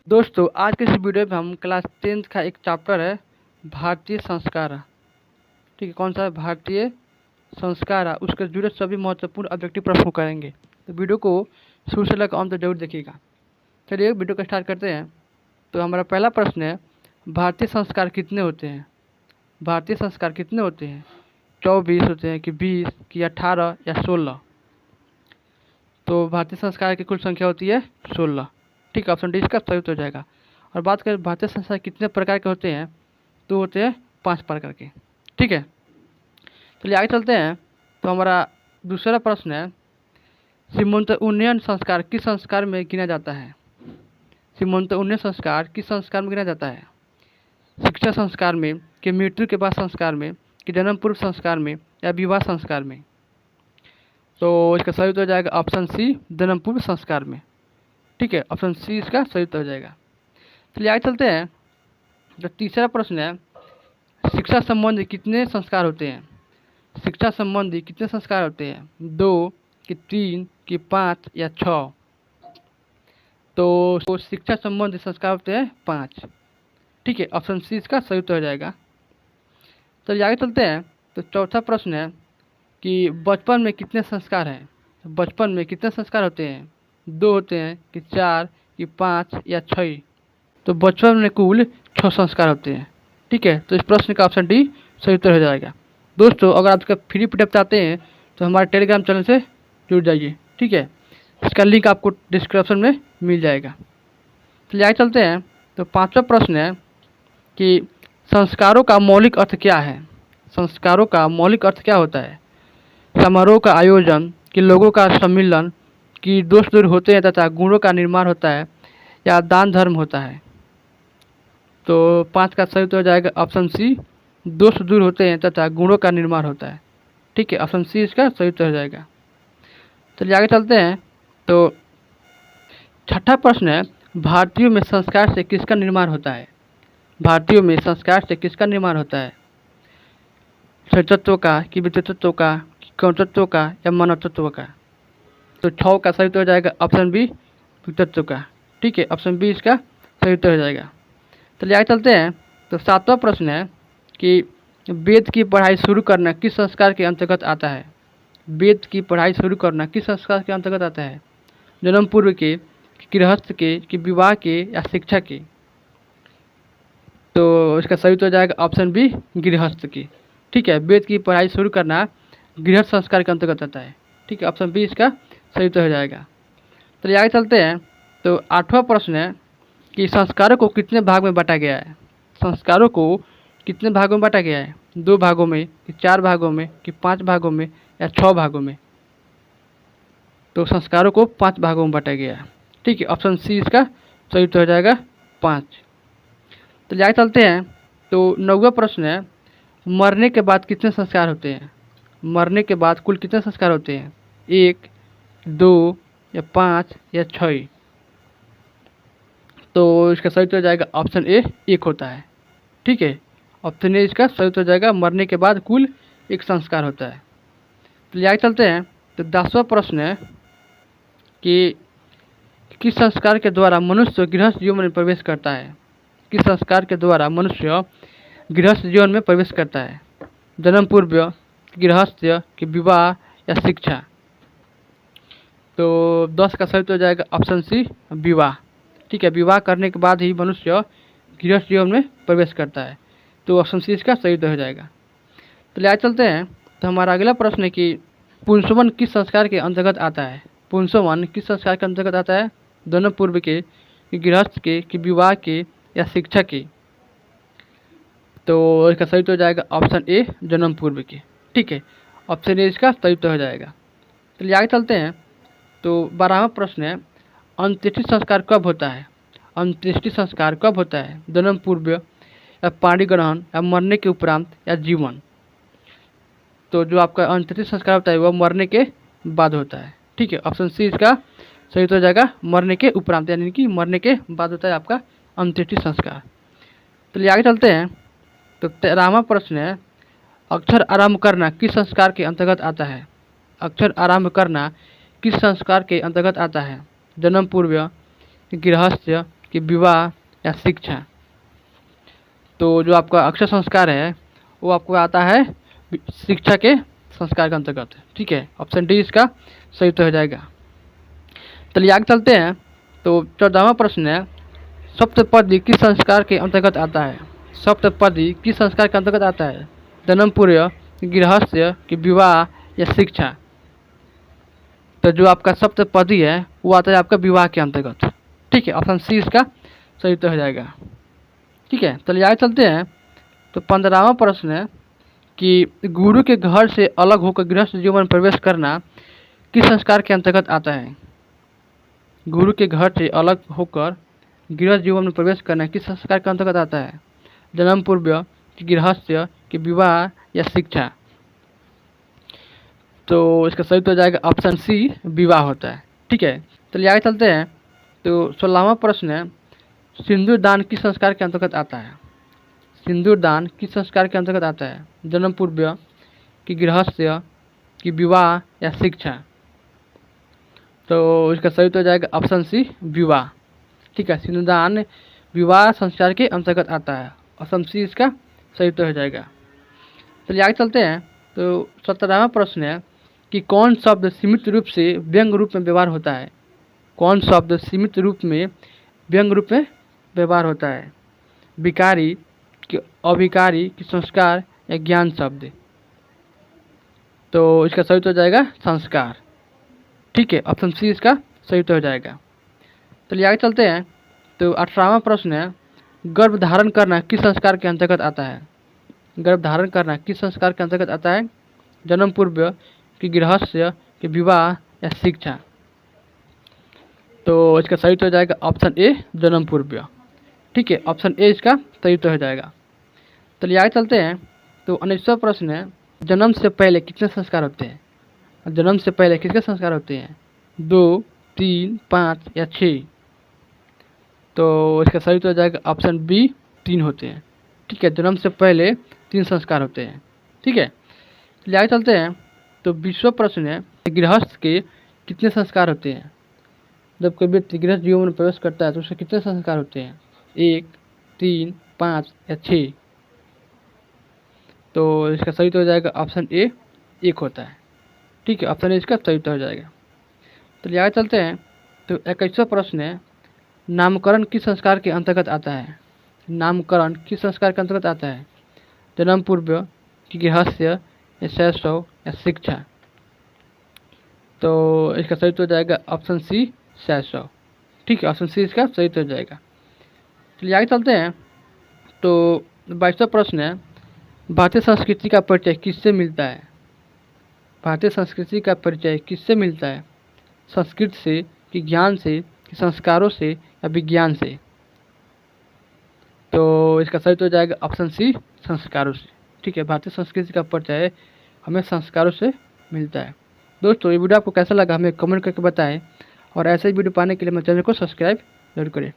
दोस्तों आज के इस वीडियो में हम क्लास 10th का एक चैप्टर है भारतीय संस्कार। ठीक है, कौन सा है? भारतीय संस्कार। उसके जुड़े सभी महत्वपूर्ण ऑब्जेक्टिव प्रश्न को करेंगे, तो वीडियो को शुरू से लेकर अंत तक जरूर देखिएगा। चलिए वीडियो को स्टार्ट करते हैं। तो हमारा पहला प्रश्न है, भारतीय संस्कार कितने होते हैं? भारतीय संस्कार कितने होते हैं? 24 होते हैं कि 20 कि 18 या 16? तो भारतीय संस्कार की कुल संख्या होती है 16। ठीक है, ऑप्शन डी इसका सही हो जाएगा। और बात करें भारतीय संस्कार कितने प्रकार के होते हैं, तो होते हैं 5 प्रकार के। ठीक है, चलिए आगे चलते हैं। तो हमारा दूसरा प्रश्न है, सीमांत उन्नयन संस्कार किस संस्कार में गिना जाता है? सीमांत उन्नयन संस्कार किस संस्कार में गिना जाता है? शिक्षा संस्कार में, कि मृत्यु के बाद संस्कार में, कि जन्म पूर्व संस्कार में, या विवाह संस्कार में? तो इसका सही उत्तर हो जाएगा ऑप्शन सी, जन्म पूर्व संस्कार में। ठीक है, ऑप्शन सी इसका सही उत्तर हो जाएगा। चलिए आगे चलते हैं। जो तीसरा प्रश्न है, शिक्षा संबंधी कितने संस्कार होते हैं? शिक्षा संबंधी कितने संस्कार होते हैं? 2 कि 3 कि 5 या 6? तो शिक्षा संबंधी संस्कार होते हैं 5। ठीक है, ऑप्शन सी इसका सही उत्तर हो जाएगा। चलिए आगे चलते हैं। तो चौथा प्रश्न है कि बचपन में कितने संस्कार हैं? बचपन में कितने संस्कार होते हैं? 2 होते हैं कि 4 कि 5 या 6? तो बचपन में कुल 6 संस्कार होते हैं। ठीक है, तो इस प्रश्न का ऑप्शन डी सही उत्तर हो जाएगा। दोस्तों अगर आप इसका फ्री पीडीएफ चाहते हैं तो हमारे टेलीग्राम चैनल से जुड़ जाइए। ठीक है, इसका लिंक आपको डिस्क्रिप्शन में मिल जाएगा। चलिए आगे चलते हैं। तो पांचवा प्रश्न है कि संस्कारों का मौलिक अर्थ क्या है? संस्कारों का मौलिक अर्थ क्या होता है? समारोह का आयोजन, कि लोगों का सम्मिलन, कि दोष दूर होते हैं तथा गुणों का निर्माण होता है, या दान धर्म होता है? तो 5 का सही उत्तर हो जाएगा ऑप्शन सी, दोष दूर होते हैं तथा गुणों का निर्माण होता है। ठीक है, ऑप्शन सी इसका सही उत्तर हो जाएगा। चलिए आगे चलते हैं। तो छठा प्रश्न है, भारतीयों में संस्कार से किसका निर्माण होता है? भारतीयों में संस्कार से किसका निर्माण होता है? सतत्व का, कि व्यक्तित्व का, कि कर्तृत्व का, या मनोतत्व का? तो 6 का सही उत्तर हो जाएगा ऑप्शन बी, व्यक्तित्व का। ठीक है, ऑप्शन बी इसका सही उत्तर हो जाएगा। चलिए आगे चलते हैं। तो सातवां प्रश्न है कि वेद की पढ़ाई शुरू करना किस संस्कार के अंतर्गत आता है? वेद की पढ़ाई शुरू करना किस संस्कार के अंतर्गत आता है? जन्म पूर्व के, गृहस्थ के, कि विवाह के, या शिक्षा के? तो इसका सही उत्तर हो जाएगा ऑप्शन बी, गृहस्थ की। ठीक है, वेद की पढ़ाई शुरू करना गृहस्थ संस्कार के अंतर्गत आता है। ठीक है, ऑप्शन बी इसका सही उत्तर हो जाएगा। चलिए आगे चलते हैं। तो आठवां प्रश्न है कि संस्कारों को कितने भाग में बांटा गया है? संस्कारों को कितने भागों में बांटा गया है? 2 भागों में, कि 4 भागों में, कि 5 भागों में, या 6 भागों में? तो संस्कारों को 5 भागों में बांटा गया है। ठीक है, ऑप्शन सी इसका सही उत्तर हो जाएगा 5। तो आगे चलते हैं। तो 9वां प्रश्न है, मरने के बाद कितने संस्कार होते हैं? मरने के बाद कुल कितने संस्कार होते हैं? 1, 2 या 5 या 6? तो इसका सही उत्तर हो जाएगा ऑप्शन ए, 1 होता है। ठीक है, ऑप्शन ए इसका सही उत्तर हो जाएगा, मरने के बाद कुल 1 संस्कार होता है। तो आगे चलते हैं। तो 10वां प्रश्न है कि किस संस्कार के द्वारा मनुष्य गृहस्थ जीवन में प्रवेश करता है? किस संस्कार के द्वारा मनुष्य गृहस्थ जीवन में प्रवेश करता है? जन्म पूर्व, गृहस्थ, कि विवाह, या शिक्षा? तो 10 का सही उत्तर हो जाएगा ऑप्शन सी, विवाह। ठीक है, विवाह करने के बाद ही मनुष्य गृहस्थ जीवन में प्रवेश करता है। तो ऑप्शन सी इसका सही उत्तर हो जाएगा। तो आगे चलते हैं। तो हमारा अगला प्रश्न है कि पुंसवन किस संस्कार के अंतर्गत आता है? पुंसवन किस संस्कार के अंतर्गत आता है? जन्म पूर्व के, कि गृहस्थ के, कि विवाह के, या शिक्षा के? तो इसका सही उत्तर हो जाएगा ऑप्शन ए, जन्म पूर्व के। ठीक है, ऑप्शन ए इसका सही उत्तर हो जाएगा। चलिए आगे चलते हैं। तो 12वां प्रश्न है, अंत्येष्टि संस्कार कब होता है? अंत्येष्टि संस्कार कब होता है? जन्म पूर्व, या पाणी ग्रहण, या मरने के उपरांत, या जीवन? तो जो आपका अंत्येष्टि संस्कार होता है वह मरने के बाद होता है। ठीक है, ऑप्शन सी इसका सही उत्तर हो जाएगा, मरने के उपरांत, यानी कि मरने के बाद होता है आपका अंत्येष्टि संस्कार। चलिए आगे चलते हैं। तो 13वां प्रश्न है, अक्षर आरंभ करना किस संस्कार के अंतर्गत आता है? अक्षर आरंभ करना किस संस्कार के अंतर्गत आता है? जन्म पूर्व, गृहस्थ, कि विवाह या शिक्षा। तो जो आपका अक्षर संस्कार है वो आपको आता है शिक्षा के संस्कार के अंतर्गत। ठीक है, ऑप्शन डी इसका सही उत्तर हो जाएगा। चलिए आगे चलते हैं। तो 14वां प्रश्न है, सप्तपदी किस संस्कार के अंतर्गत आता है? सप्तपदी किस संस्कार के अंतर्गत आता है? जन्म पूर्व, गृहस्थ्य, कि विवाह या शिक्षा। तो जो आपका सप्तपदी है वो आता है आपका विवाह के अंतर्गत। ठीक है, ऑप्शन सी इसका सही उत्तर हो जाएगा। ठीक है, चलिए आगे चलते हैं। तो 15वां प्रश्न है कि गुरु के घर से अलग होकर गृहस्थ जीवन में प्रवेश करना किस संस्कार के अंतर्गत आता है? गुरु के घर से अलग होकर गृहस्थ जीवन में प्रवेश करना किस संस्कार के अंतर्गत आता है? जन्म पूर्व, कि गृहस्थ्य, कि विवाह या शिक्षा। तो इसका सही उत्तर हो जाएगा ऑप्शन सी, विवाह होता है। ठीक है, चलिए आगे चलते हैं। तो 16वां प्रश्न है, सिंदूर दान किस संस्कार के अंतर्गत आता है? सिंदूर दान किस संस्कार के अंतर्गत आता है? जन्म पूर्व, कि गृहस्थ्य, कि विवाह या शिक्षा। तो इसका सही उत्तर हो जाएगा ऑप्शन सी, विवाह। ठीक है, सिंदूर दान विवाह संस्कार के अंतर्गत आता है। ऑप्शन सी इसका सही उत्तर हो जाएगा। चलिए आगे चलते हैं। तो 17वां प्रश्न है कि कौन शब्द सीमित रूप से व्यंग रूप में व्यवहार होता है? कौन शब्द सीमित रूप में व्यंग रूप में व्यवहार होता है? विकारी, कि अभिकारी, कि संस्कार या ज्ञान शब्द। तो इसका सही उत्तर हो जाएगा संस्कार। ठीक है, ऑप्शन सी इसका सही उत्तर हो जाएगा। चलिए आगे चलते हैं। तो 18वां प्रश्न है, गर्भ धारण करना किस संस्कार के अंतर्गत आता है? गर्भ धारण करना किस संस्कार के अंतर्गत आता है? जन्म पूर्व, कि गृहस्थ्य, कि विवाह या शिक्षा। तो इसका सही उत्तर हो जाएगा ऑप्शन ए, जन्म पूर्व। ठीक है, ऑप्शन ए इसका सही उत्तर हो जाएगा। चलिए आगे चलते हैं। तो 19वां प्रश्न है, जन्म से पहले कितने संस्कार होते हैं? जन्म से पहले किसके संस्कार होते हैं? 2, 3, 5 या 6। तो इसका सही उत्तर हो जाएगा ऑप्शन बी, 3 होते हैं। ठीक है, जन्म से पहले 3 संस्कार होते हैं। ठीक है, चलिए आगे चलते हैं। तो 20वां प्रश्न है, गृहस्थ के कितने संस्कार होते हैं? जब कोई व्यक्ति गृहस्थ जीवन में प्रवेश करता है तो उसके कितने संस्कार होते हैं? 1, 3, 5 या 6। तो इसका सही उत्तर हो जाएगा ऑप्शन ए, 1 होता है। ठीक है, ऑप्शन ए इसका सही उत्तर हो जाएगा। चलिए आगे चलते हैं। तो 21वां प्रश्न है, नामकरण किस संस्कार के अंतर्गत आता है? नामकरण किस संस्कार के अंतर्गत आता है? जन्म पूर्व, कि गृहस्थ्य, या शैशव या शिक्षा। तो इसका सही उत्तर हो जाएगा ऑप्शन सी, शैशव। ठीक है, ऑप्शन सी इसका सही उत्तर हो जाएगा। चलिए आगे चलते हैं। तो 22वां प्रश्न है, भारतीय संस्कृति का परिचय किससे मिलता है? भारतीय संस्कृति का परिचय किससे मिलता है? संस्कृत से, कि ज्ञान से, कि संस्कारों से या विज्ञान से। तो इसका सही उत्तर हो जाएगा ऑप्शन सी, संस्कारों से। ठीक है, भारतीय संस्कृति का परिचय हमें संस्कारों से मिलता है। दोस्तों, ये वीडियो आपको कैसा लगा हमें कमेंट करके बताएं और ऐसे ही वीडियो पाने के लिए मेरे चैनल को सब्सक्राइब जरूर करें।